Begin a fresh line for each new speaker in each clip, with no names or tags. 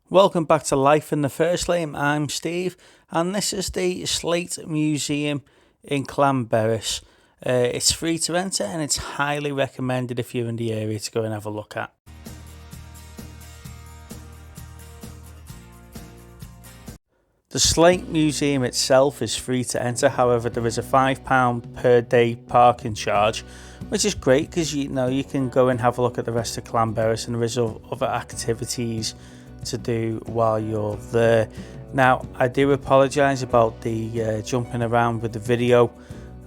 Welcome back to Life in the First Lane. I'm Steve, and this is the Slate Museum in Llanberis. It's free to enter, and it's highly recommended if you're in the area to go and have a look at. The Slate Museum itself is free to enter, however there is a £5 per day parking charge, which is great because you can go and have a look at the rest of Llanberis, and there is other activities to do while you're there. Now, I do apologise about the jumping around with the video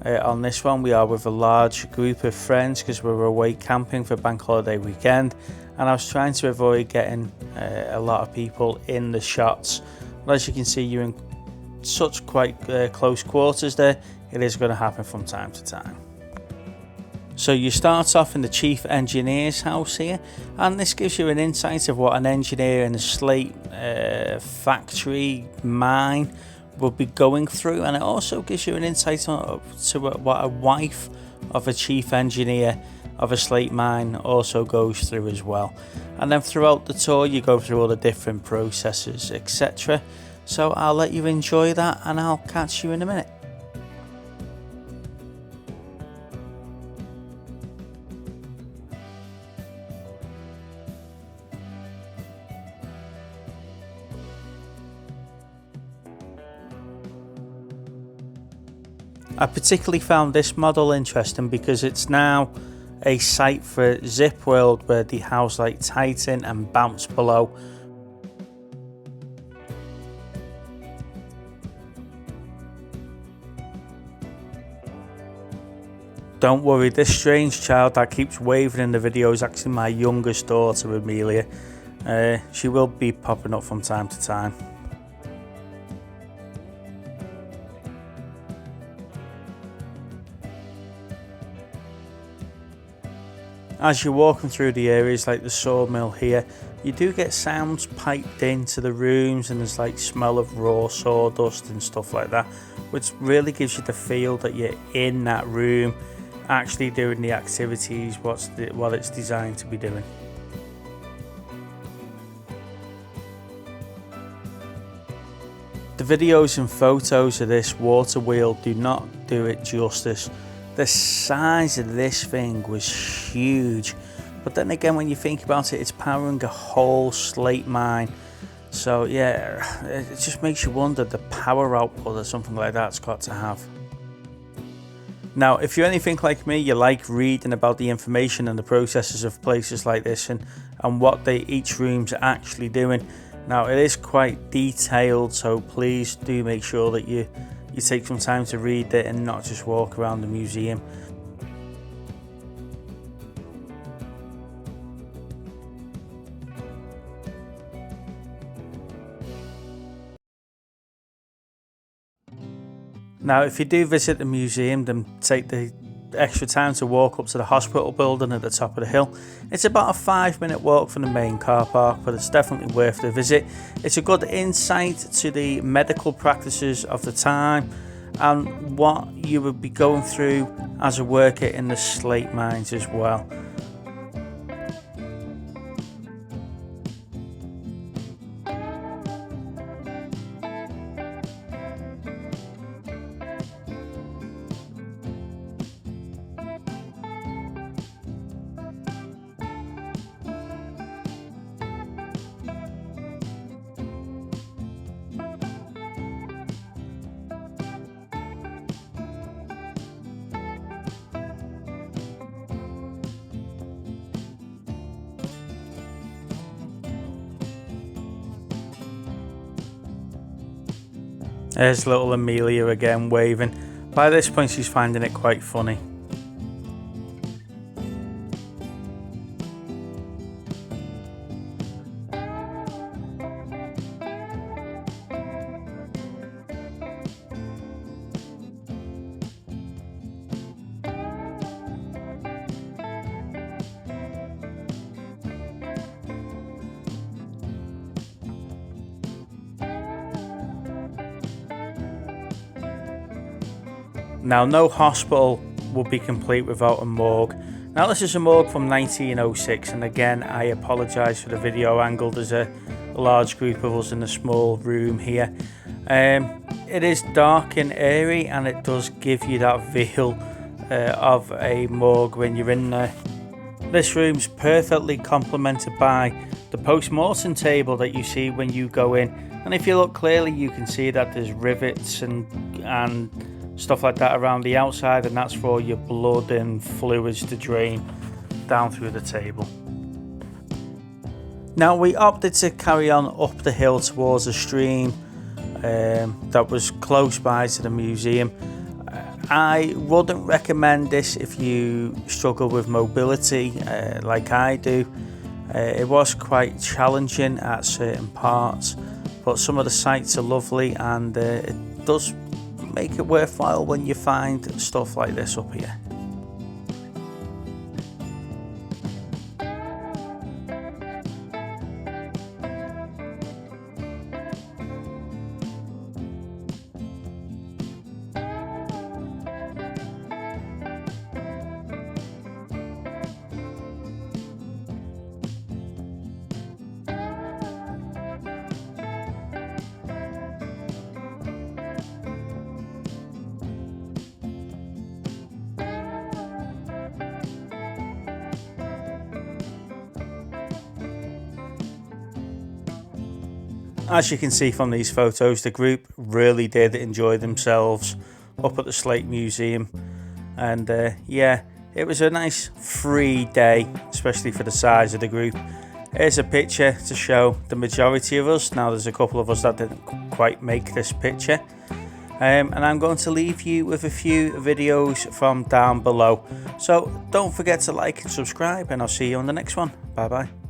on this one. We are with a large group of friends because we're away camping for bank holiday weekend, and I was trying to avoid getting a lot of people in the shots. But as you can see, you're in such quite close quarters there. It is going to happen from time to time. So you start off in the chief engineer's house here, and this gives you an insight of what an engineer in a slate factory mine would be going through, and it also gives you an insight to what a wife of a chief engineer of a slate mine also goes through as well. And then throughout the tour you go through all the different processes, etc. So I'll let you enjoy that, and I'll catch you in a minute. I particularly found this model interesting because it's now a site for Zip World, where they house like Titan and Bounce Below. Don't worry, this strange child that keeps waving in the video is actually my youngest daughter, Amelia. She will be popping up from time to time. As you're walking through the areas like the sawmill here, you do get sounds piped into the rooms, and there's like smell of raw sawdust and stuff like that, which really gives you the feel that you're in that room actually doing the activities what it's designed to be doing. The videos and photos of this water wheel do not do it justice. The size of this thing was huge, but then again, when you think about it, it's powering a whole slate mine. So yeah, it just makes you wonder the power output that something like that's got to have. Now, if you're anything like me, you like reading about the information and the processes of places like this, and what each room's actually doing. Now, it is quite detailed, so please do make sure that you take some time to read it and not just walk around the museum. Now, if you do visit the museum, then take the extra time to walk up to the hospital building at the top of the hill. It's about a 5-minute walk from the main car park, but it's definitely worth the visit. It's a good insight to the medical practices of the time and what you would be going through as a worker in the slate mines as well. There's little Amelia again waving. By this point she's finding it quite funny. Now, no hospital would be complete without a morgue. Now, this is a morgue from 1906, and again, I apologise for the video angle. There's a a large group of us in a small room here. It is dark and airy, and it does give you that feel of a morgue when you're in there. This room's perfectly complemented by the post-mortem table that you see when you go in, and if you look clearly you can see that there's rivets and stuff like that around the outside, and that's for your blood and fluids to drain down through the table. Now we opted to carry on up the hill towards a stream that was close by to the museum. I wouldn't recommend this if you struggle with mobility like I do. It was quite challenging at certain parts, but some of the sights are lovely, and it does make it worthwhile when you find stuff like this up here. As you can see from these photos, the group really did enjoy themselves up at the Slate Museum, and yeah, it was a nice free day, especially for the size of the group. Here's a picture to show the majority of us. Now there's a couple of us that didn't quite make this picture, and I'm going to leave you with a few videos from down below, so don't forget to like and subscribe, and I'll see you on the next one. Bye bye.